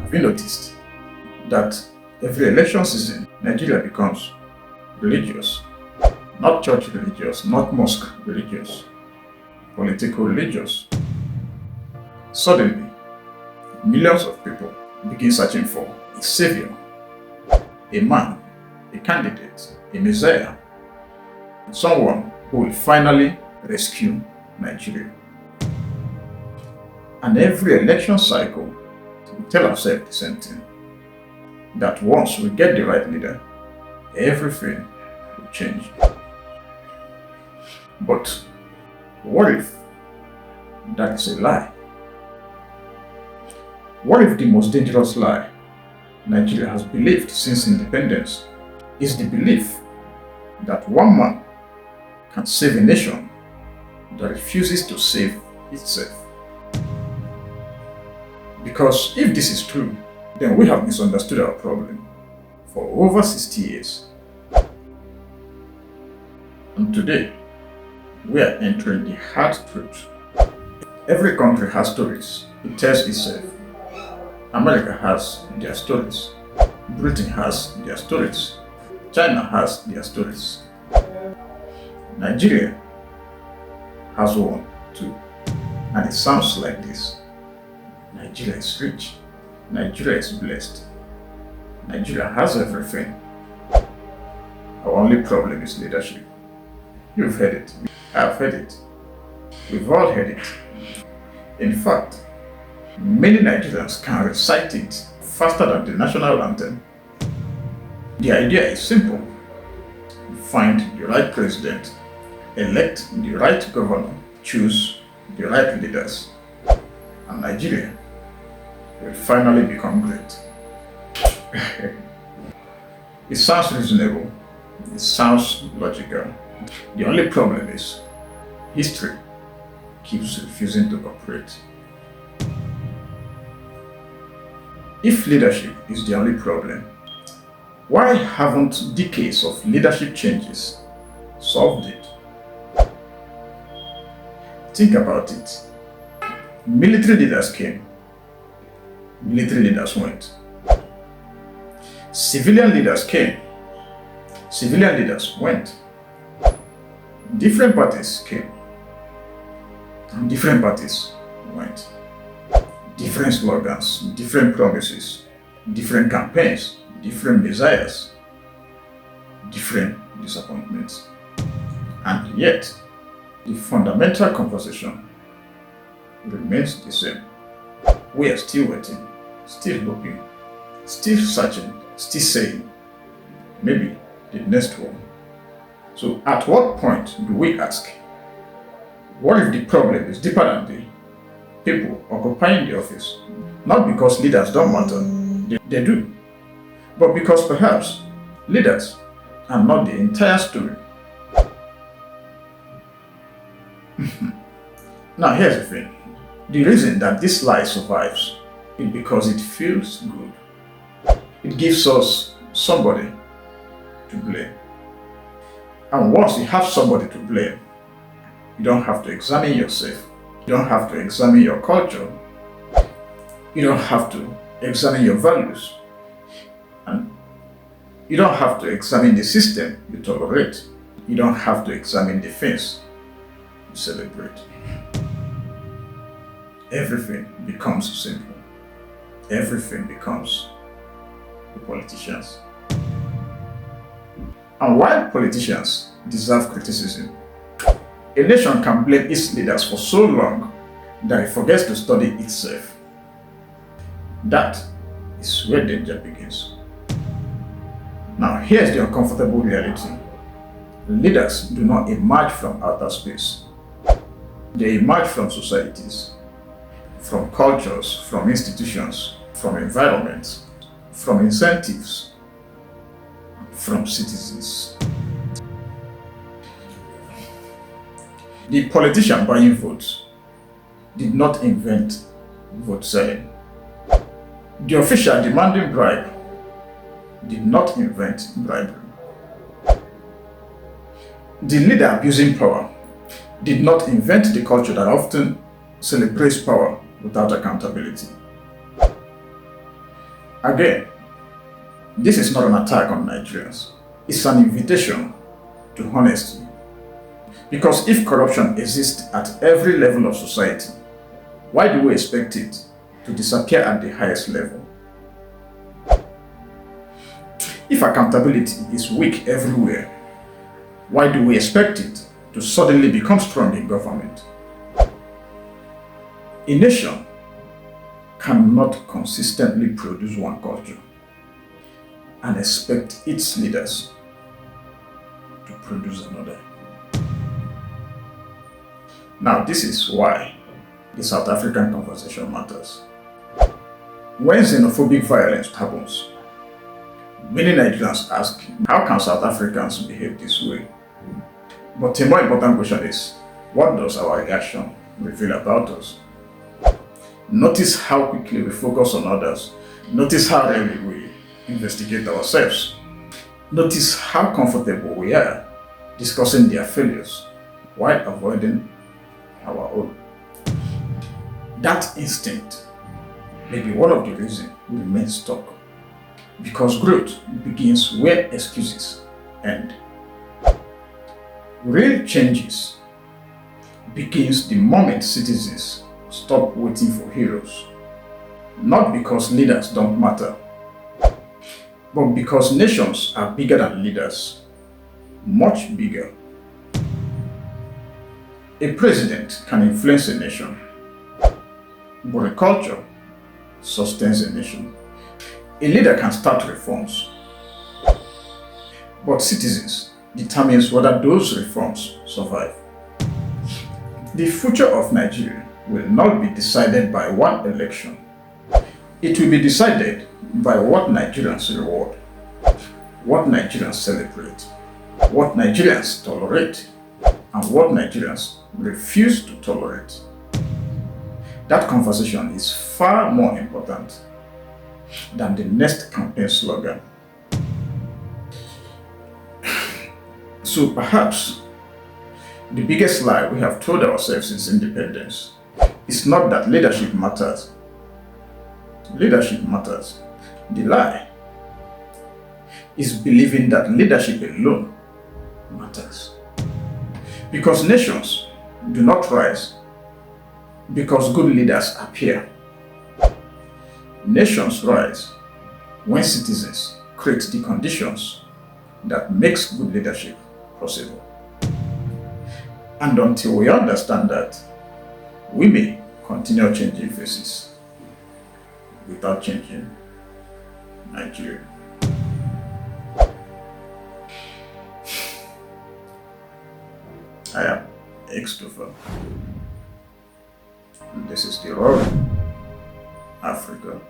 Have you noticed that every election season, Nigeria becomes religious? Not church religious, not mosque religious, political religious. Suddenly, millions of people begin searching for a savior, a man, a candidate, a messiah, someone who will finally rescue Nigeria. And every election cycle, we tell ourselves the same thing, that once we get the right leader, everything will change. But what if that is a lie? What if the most dangerous lie Nigeria has believed since independence is the belief that one man can save a nation that refuses to save itself? Because if this is true, then we have misunderstood our problem for over 60 years. And today, we are entering the hard truth. Every country has stories it tells itself. America has their stories. Britain has their stories. China has their stories. Nigeria has one too. And it sounds like this. Nigeria is rich. Nigeria is blessed. Nigeria has everything. Our only problem is leadership. You've heard it. I've heard it. We've all heard it. In fact, many Nigerians can recite it faster than the national anthem. The idea is simple. Find the right president, elect the right governor, choose the right leaders, and Nigeria will finally become great. It sounds reasonable. It sounds logical. The only problem is history keeps refusing to cooperate. If leadership is the only problem, why haven't decades of leadership changes solved it? Think about it. Military leaders came, military leaders went. Civilian leaders came, civilian leaders went. Different parties came, and different parties went. Different slogans, different promises, different campaigns, different desires, different disappointments. And yet, the fundamental conversation remains the same. We are still waiting, still looking, still searching, still saying, maybe the next one. So at what point do we ask, what if the problem is deeper than the people occupying the office? Not because leaders don't matter, they do, but because perhaps leaders are not the entire story. Now here's the thing. The reason that this lie survives is because it feels good. It gives us somebody to blame. And once you have somebody to blame, you don't have to examine yourself. You don't have to examine your culture. You don't have to examine your values. And you don't have to examine the system you tolerate. You don't have to examine the things you celebrate. Everything becomes simple. Everything becomes the politicians. And while politicians deserve criticism, a nation can blame its leaders for so long that it forgets to study itself. That is where danger begins. Now, here's the uncomfortable reality. Leaders do not emerge from outer space. They emerge from societies, from cultures, from institutions, from environments, from incentives, from citizens. The politician buying votes did not invent vote selling. The official demanding bribe did not invent bribery. The leader abusing power did not invent the culture that often celebrates power without accountability. Again, this is not an attack on Nigerians. It's an invitation to honesty. Because if corruption exists at every level of society, why do we expect it to disappear at the highest level? If accountability is weak everywhere, why do we expect it to suddenly become strong in government? A nation cannot consistently produce one culture and expect its leaders to produce another. Now, this is why the South African conversation matters. When xenophobic violence happens, many Nigerians ask, how can South Africans behave this way? But a more important question is, what does our reaction reveal about us? Notice how quickly we focus on others. Notice how rarely we investigate ourselves. Notice how comfortable we are discussing their failures while avoiding our own. That instinct may be one of the reasons we remain stuck. Because growth begins where excuses end. Real changes begins the moment citizens stop waiting for heroes. Not because leaders don't matter, but because nations are bigger than leaders. Much bigger. A president can influence a nation, but a culture sustains a nation. A leader can start reforms, but citizens determines whether those reforms survive. The future of Nigeria will not be decided by one election. It will be decided by what Nigerians reward, what Nigerians celebrate, what Nigerians tolerate, and what Nigerians refuse to tolerate. That conversation is far more important than the next campaign slogan. So perhaps the biggest lie we have told ourselves since independence is not that leadership matters. Leadership matters. The lie is believing that leadership alone matters. Because nations do not rise because good leaders appear. Nations rise when citizens create the conditions that makes good leadership possible. And until we understand that, we may continue changing faces without changing Nigeria. I am Christopher. And this is the Roaring Africa.